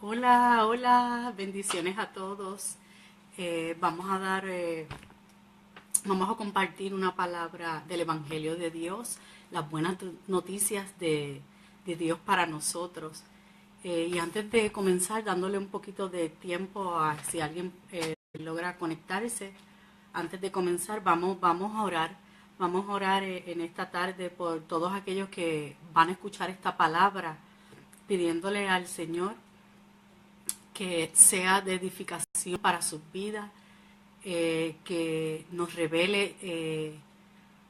Hola, hola, bendiciones a todos. Vamos a vamos a compartir una palabra del Evangelio de Dios, las buenas noticias de Dios para nosotros. Y antes de comenzar, dándole un poquito de tiempo a si alguien logra conectarse, antes de comenzar, vamos a orar. Vamos a orar en esta tarde por todos aquellos que van a escuchar esta palabra, pidiéndole al Señor que sea de edificación para sus vidas, que nos revele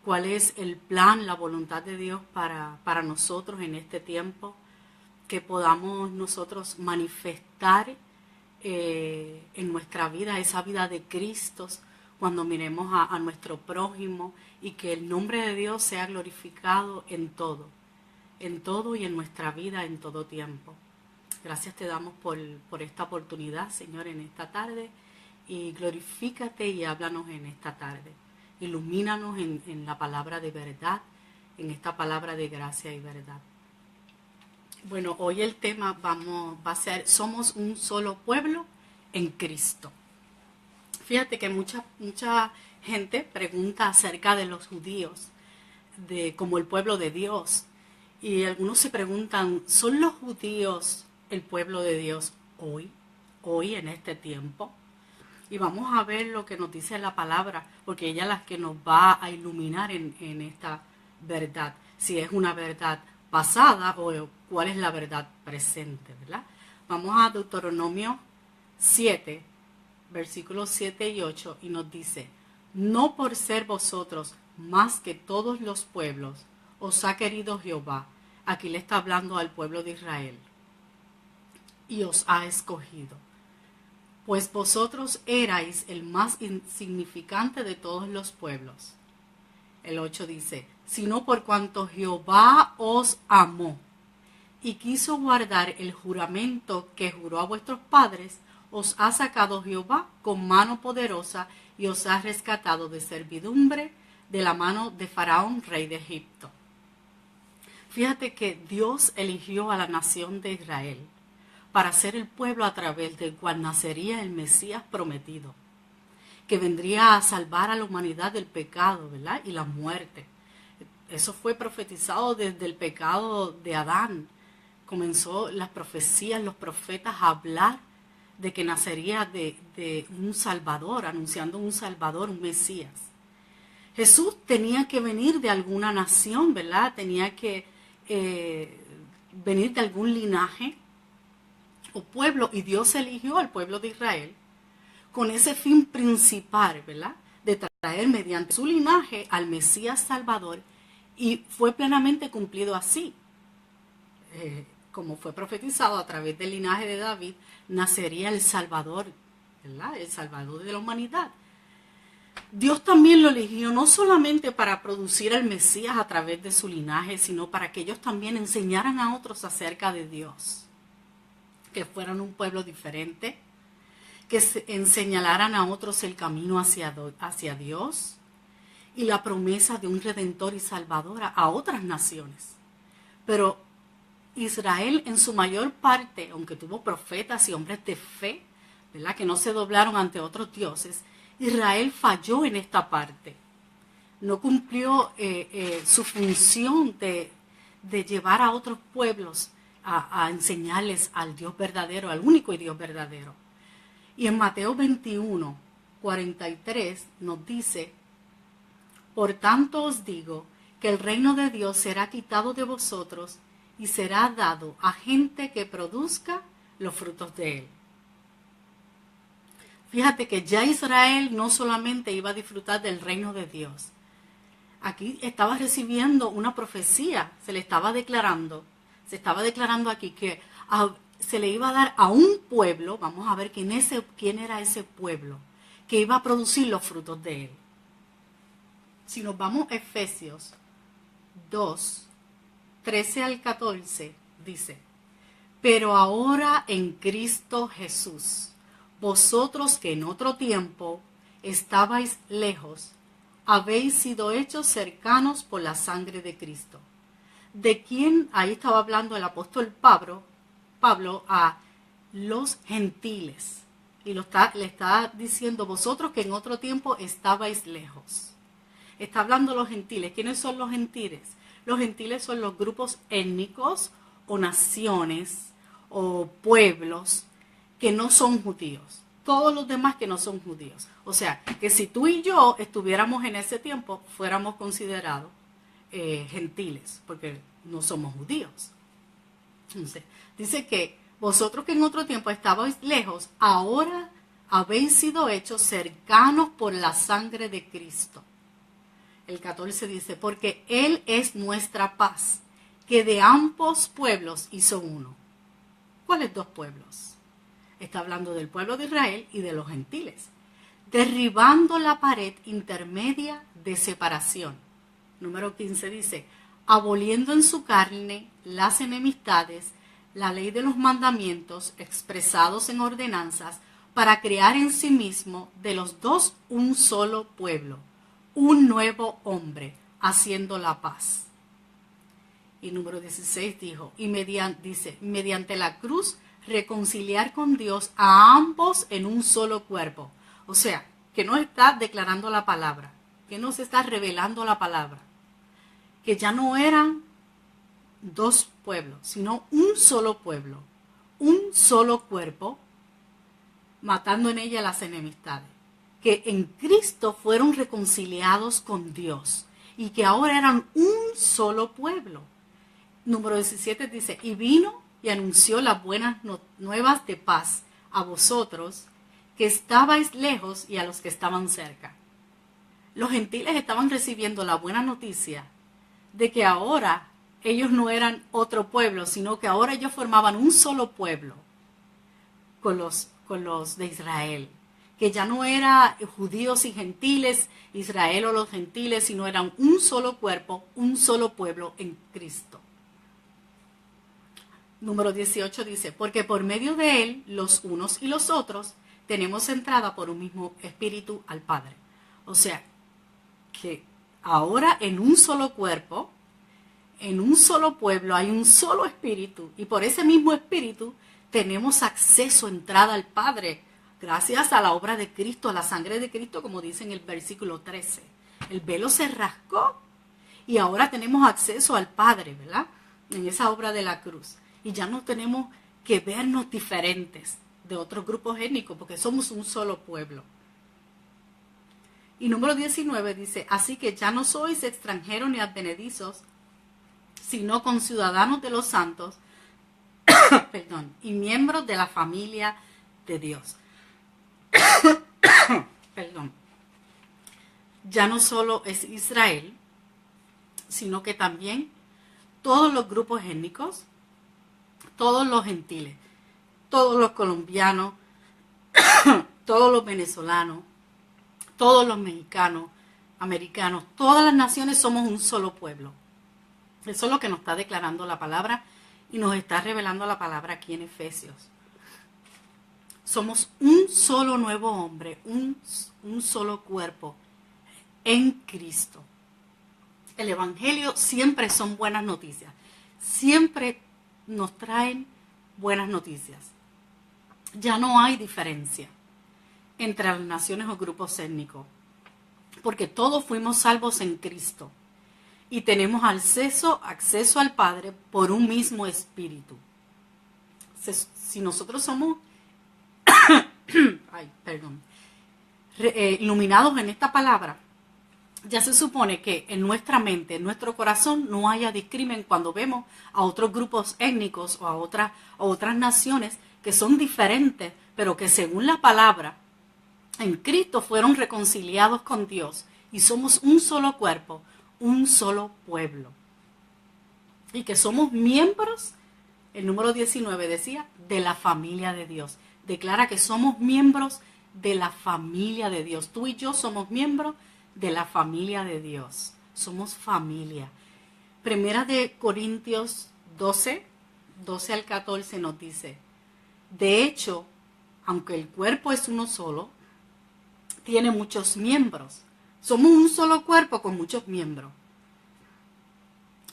cuál es el plan, la voluntad de Dios para nosotros en este tiempo, que podamos nosotros manifestar en nuestra vida esa vida de Cristo cuando miremos a nuestro prójimo y que el nombre de Dios sea glorificado en todo y en nuestra vida en todo tiempo. Gracias te damos por esta oportunidad, Señor, en esta tarde. Y glorifícate y háblanos en esta tarde. Ilumínanos en la palabra de verdad, en esta palabra de gracia y verdad. Bueno, hoy el tema va a ser Somos un solo pueblo en Cristo. Fíjate que mucha gente pregunta acerca de los judíos, como el pueblo de Dios. Y algunos se preguntan, ¿son los judíos el pueblo de Dios hoy en este tiempo? Y vamos a ver lo que nos dice la palabra, porque ella es la que nos va a iluminar en esta verdad, si es una verdad pasada o cuál es la verdad presente, ¿verdad? Vamos a Deuteronomio 7, versículos 7 y 8, y nos dice, no por ser vosotros más que todos los pueblos, os ha querido Jehová. Aquí le está hablando al pueblo de Israel. Y os ha escogido. Pues vosotros erais el más insignificante de todos los pueblos. El 8 dice, sino por cuanto Jehová os amó y quiso guardar el juramento que juró a vuestros padres, os ha sacado Jehová con mano poderosa y os ha rescatado de servidumbre de la mano de Faraón, rey de Egipto. Fíjate que Dios eligió a la nación de Israel para ser el pueblo a través del cual nacería el Mesías prometido, que vendría a salvar a la humanidad del pecado, ¿verdad? Y la muerte. Eso fue profetizado desde el pecado de Adán. Comenzó las profecías, los profetas a hablar de que nacería de un Salvador, anunciando un Salvador, un Mesías. Jesús tenía que venir de alguna nación, ¿verdad? Tenía que venir de algún linaje o pueblo, y Dios eligió al pueblo de Israel con ese fin principal, ¿verdad? De traer mediante su linaje al Mesías Salvador, y fue plenamente cumplido así. Como fue profetizado a través del linaje de David, nacería el Salvador, ¿verdad? El Salvador de la humanidad. Dios también lo eligió no solamente para producir al Mesías a través de su linaje, sino para que ellos también enseñaran a otros acerca de Dios, que fueran un pueblo diferente, que enseñaran a otros el camino hacia Dios y la promesa de un Redentor y Salvador a otras naciones. Pero Israel en su mayor parte, aunque tuvo profetas y hombres de fe, ¿verdad?, que no se doblaron ante otros dioses, Israel falló en esta parte. No cumplió su función de llevar a otros pueblos a enseñarles al Dios verdadero, al único y Dios verdadero. Y en Mateo 21, 43 nos dice, por tanto os digo que el reino de Dios será quitado de vosotros y será dado a gente que produzca los frutos de él. Fíjate que ya Israel no solamente iba a disfrutar del reino de Dios, aquí estaba recibiendo una profecía, se estaba declarando aquí que se le iba a dar a un pueblo, vamos a ver quién era ese pueblo, que iba a producir los frutos de él. Si nos vamos a Efesios 2, 13 al 14, dice, pero ahora en Cristo Jesús, vosotros que en otro tiempo estabais lejos, habéis sido hechos cercanos por la sangre de Cristo, de quien, ahí estaba hablando el apóstol Pablo a los gentiles. Y le está diciendo, vosotros que en otro tiempo estabais lejos. Está hablando los gentiles. ¿Quiénes son los gentiles? Los gentiles son los grupos étnicos o naciones o pueblos que no son judíos. Todos los demás que no son judíos. O sea, que si tú y yo estuviéramos en ese tiempo, fuéramos considerados gentiles, porque no somos judíos. Entonces, dice que vosotros que en otro tiempo estabais lejos, ahora habéis sido hechos cercanos por la sangre de Cristo. El 14 dice, porque Él es nuestra paz, que de ambos pueblos hizo uno. ¿Cuáles dos pueblos? Está hablando del pueblo de Israel y de los gentiles. Derribando la pared intermedia de separación. Número 15 dice, aboliendo en su carne las enemistades, la ley de los mandamientos expresados en ordenanzas, para crear en sí mismo de los dos un solo pueblo, un nuevo hombre, haciendo la paz. Y número 16 dijo, y mediante la cruz reconciliar con Dios a ambos en un solo cuerpo. O sea, que no está declarando la palabra, que no se está revelando la palabra, que ya no eran dos pueblos, sino un solo pueblo, un solo cuerpo, matando en ella las enemistades, que en Cristo fueron reconciliados con Dios y que ahora eran un solo pueblo. Número 17 dice, y vino y anunció las buenas nuevas de paz a vosotros que estabais lejos y a los que estaban cerca. Los gentiles estaban recibiendo la buena noticia de que ahora ellos no eran otro pueblo, sino que ahora ellos formaban un solo pueblo con los de Israel. Que ya no era judíos y gentiles, Israel o los gentiles, sino eran un solo cuerpo, un solo pueblo en Cristo. Número 18 dice, porque por medio de Él, los unos y los otros, tenemos entrada por un mismo espíritu al Padre. O sea, que ahora en un solo cuerpo, en un solo pueblo, hay un solo espíritu. Y por ese mismo espíritu tenemos acceso, entrada al Padre, gracias a la obra de Cristo, a la sangre de Cristo, como dice en el versículo 13. El velo se rasgó y ahora tenemos acceso al Padre, ¿verdad? En esa obra de la cruz. Y ya no tenemos que vernos diferentes de otros grupos étnicos, porque somos un solo pueblo. Y número 19 dice, así que ya no sois extranjeros ni advenedizos, sino conciudadanos de los santos, perdón, y miembros de la familia de Dios. Perdón. Ya no solo es Israel, sino que también todos los grupos étnicos, todos los gentiles, todos los colombianos, todos los venezolanos, todos los mexicanos, americanos, todas las naciones somos un solo pueblo. Eso es lo que nos está declarando la palabra y nos está revelando la palabra aquí en Efesios. Somos un solo nuevo hombre, un solo cuerpo en Cristo. El Evangelio siempre son buenas noticias. Siempre nos traen buenas noticias. Ya no hay diferencia entre las naciones o grupos étnicos, porque todos fuimos salvos en Cristo y tenemos acceso al Padre por un mismo espíritu. Si nosotros somos iluminados en esta palabra, ya se supone que en nuestra mente, en nuestro corazón, no haya discrimen cuando vemos a otros grupos étnicos o a otras naciones que son diferentes, pero que según la palabra, en Cristo fueron reconciliados con Dios y somos un solo cuerpo, un solo pueblo. Y que somos miembros, el número 19 decía, de la familia de Dios. Declara que somos miembros de la familia de Dios. Tú y yo somos miembros de la familia de Dios. Somos familia. Primera de Corintios 12 al 14 nos dice, de hecho, aunque el cuerpo es uno solo, tiene muchos miembros. Somos un solo cuerpo con muchos miembros.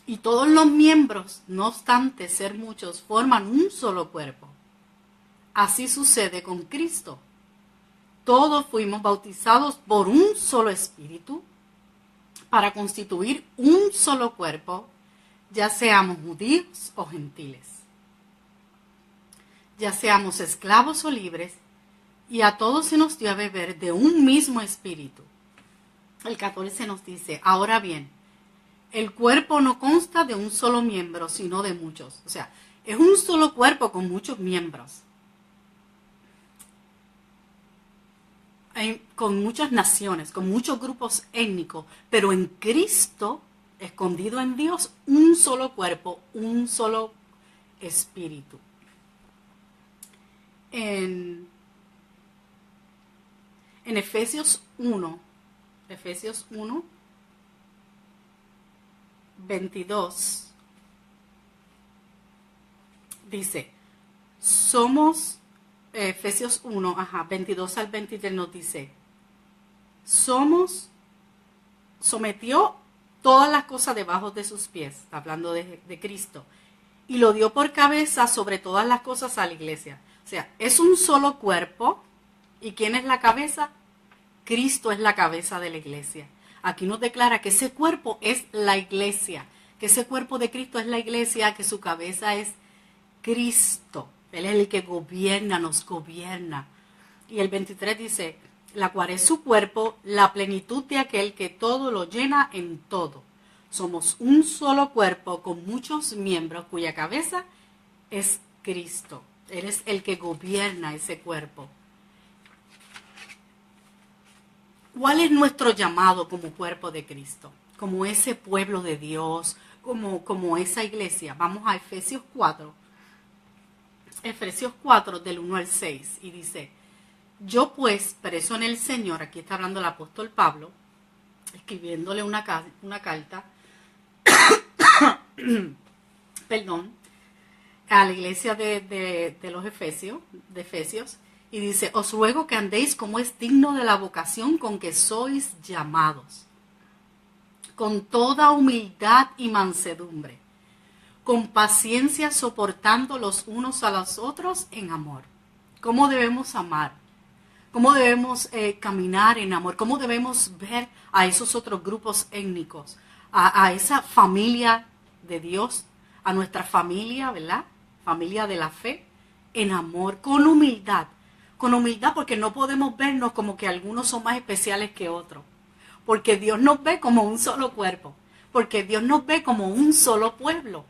Y todos los miembros, no obstante ser muchos, forman un solo cuerpo. así sucede con Cristo. Todos fuimos bautizados por un solo espíritu para constituir un solo cuerpo, ya seamos judíos o gentiles, ya seamos esclavos o libres, y a todos se nos dio a beber de un mismo espíritu. El 14 nos dice, ahora bien, el cuerpo no consta de un solo miembro, sino de muchos. O sea, es un solo cuerpo con muchos miembros, con muchas naciones, con muchos grupos étnicos, pero en Cristo, escondido en Dios, un solo cuerpo, un solo espíritu. En Efesios 1, 22, dice, somos, Efesios 1, 22 al 23 nos dice, sometió todas las cosas debajo de sus pies, está hablando de Cristo, y lo dio por cabeza sobre todas las cosas a la iglesia. O sea, es un solo cuerpo, ¿y quién es la cabeza? Cristo es la cabeza de la iglesia. Aquí nos declara que ese cuerpo es la iglesia, que ese cuerpo de Cristo es la iglesia, que su cabeza es Cristo. Él es el que gobierna, nos gobierna. Y el 23 dice, la cual es su cuerpo, la plenitud de aquel que todo lo llena en todo. Somos un solo cuerpo con muchos miembros, cuya cabeza es Cristo. Él es el que gobierna ese cuerpo. ¿Cuál es nuestro llamado como cuerpo de Cristo? Como ese pueblo de Dios, como esa iglesia. Vamos a Efesios 4. Efesios 4 del 1 al 6 y dice, yo pues, preso en el Señor, aquí está hablando el apóstol Pablo, escribiéndole una carta, perdón, a la iglesia de los Efesios, y dice, os ruego que andéis como es digno de la vocación con que sois llamados, con toda humildad y mansedumbre, con paciencia soportando los unos a los otros en amor. ¿Cómo debemos amar? ¿Cómo debemos caminar en amor? ¿Cómo debemos ver a esos otros grupos étnicos? A esa familia de Dios, a nuestra familia, ¿verdad? Familia de la fe, en amor, con humildad. Con humildad, porque no podemos vernos como que algunos son más especiales que otros. Porque Dios nos ve como un solo cuerpo. Porque Dios nos ve como un solo pueblo.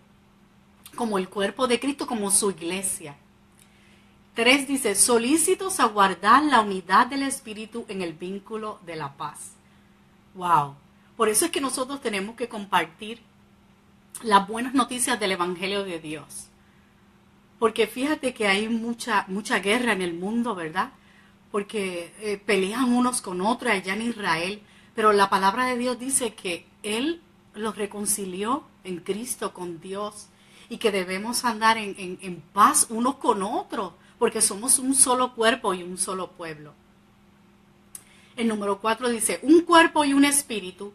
Como el cuerpo de Cristo, como su iglesia. 3 dice, solícitos a guardar la unidad del Espíritu en el vínculo de la paz. Wow. Por eso es que nosotros tenemos que compartir las buenas noticias del Evangelio de Dios. Porque fíjate que hay mucha guerra en el mundo, ¿verdad? Porque pelean unos con otros allá en Israel. Pero la palabra de Dios dice que Él los reconcilió en Cristo con Dios. Y que debemos andar en paz unos con otros. Porque somos un solo cuerpo y un solo pueblo. El número 4 dice, un cuerpo y un espíritu,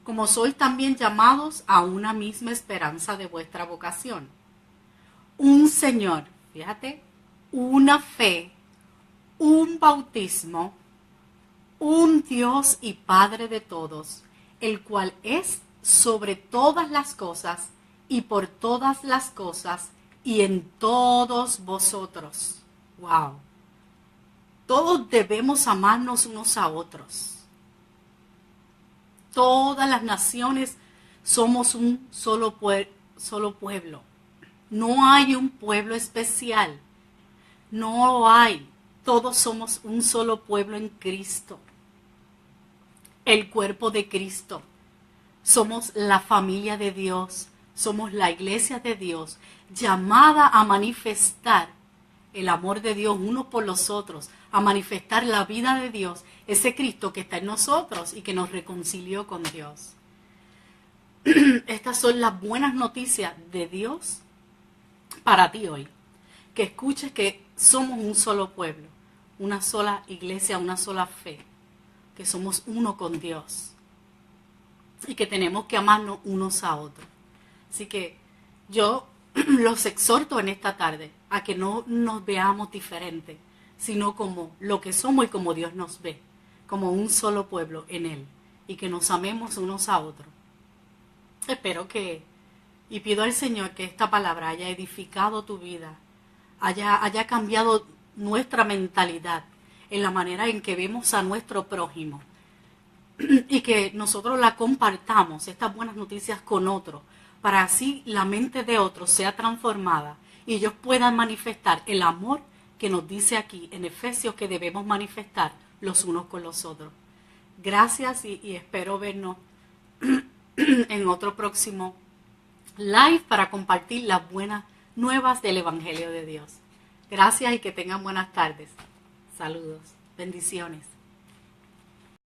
como sois también llamados a una misma esperanza de vuestra vocación. Un Señor, fíjate, una fe, un bautismo, un Dios y Padre de todos, el cual es sobre todas las cosas y por todas las cosas y en todos vosotros. Wow. Todos debemos amarnos unos a otros. Todas las naciones somos un solo pueblo. No hay un pueblo especial. No lo hay. Todos somos un solo pueblo en Cristo. El cuerpo de Cristo. Somos la familia de Dios. Somos la iglesia de Dios, llamada a manifestar el amor de Dios unos por los otros, a manifestar la vida de Dios, ese Cristo que está en nosotros y que nos reconcilió con Dios. Estas son las buenas noticias de Dios para ti hoy. Que escuches que somos un solo pueblo, una sola iglesia, una sola fe, que somos uno con Dios y que tenemos que amarnos unos a otros. Así que yo los exhorto en esta tarde a que no nos veamos diferentes, sino como lo que somos y como Dios nos ve, como un solo pueblo en Él, y que nos amemos unos a otros. Espero que, y pido al Señor que esta palabra haya edificado tu vida, haya cambiado nuestra mentalidad en la manera en que vemos a nuestro prójimo, y que nosotros la compartamos, estas buenas noticias, con otros, para así la mente de otros sea transformada y ellos puedan manifestar el amor que nos dice aquí en Efesios que debemos manifestar los unos con los otros. Gracias y espero vernos en otro próximo live para compartir las buenas nuevas del Evangelio de Dios. Gracias y que tengan buenas tardes. Saludos. Bendiciones.